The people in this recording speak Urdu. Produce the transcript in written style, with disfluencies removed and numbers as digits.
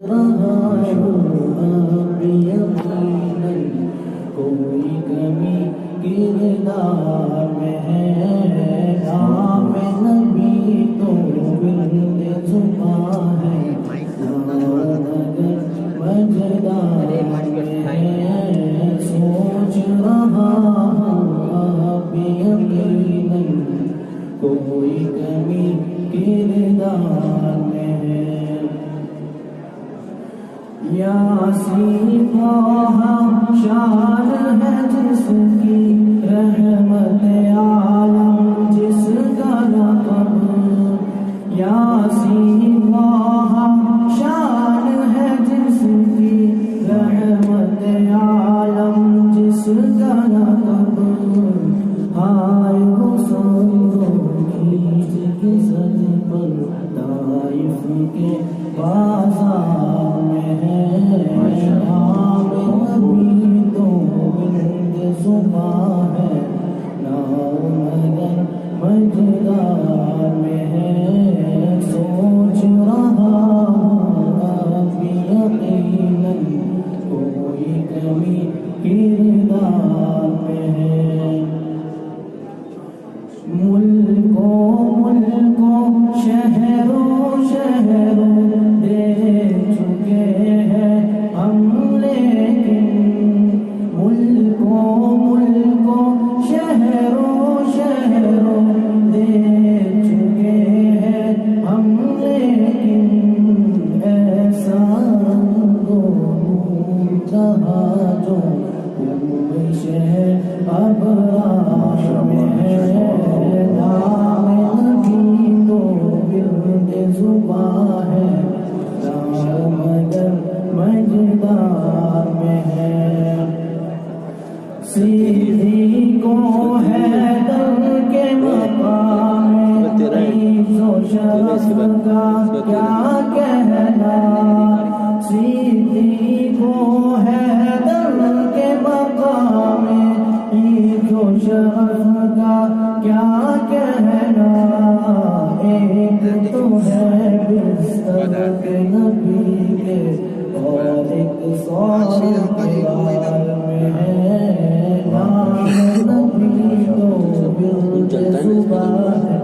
کوئی کمی کردار میں ہے، نام نبی تو ورد زباں ہے، مجدار ہے، سوچ رہا ہوں اب یقیناً کوئی کمی کردار میں ہے۔ یاسین طٰہٰ شان ہے جس کی، رحمت عالم جس کا لقب، یاسین طٰہٰ شان ہے جس کی، رحمت عالم جس کا لقب، ہائے حسینوں کی جسد پر طائف کے بازار میں ہے، نام نبی تو ورد زباں ہے، نام مگر مجدار میں ہے، سوچ رہا ہوں اب یقیناً کوئی کمی کردار میں ہے۔ ملکوں شہروں دے چکے ہیں ہم، لیکن ملکوں شہروں دے چکے ہیں ہم، لیکن ایسا رہا جو شہر ابرار میں ہے، نام نبی تو ورد زباں ہے، نام مگر مجدار میں ہے۔ سیدھی کو حیدر کے مقام میں عز و شرف کا کیا کہنا، سیدھی کو حیدر کے مقام میں عز و شرف کا کیا کہنا، ایک تو ہے بستر کے نبی کے اور ایک سوال میں ہے، نام نبی تو ورد زباں ہے،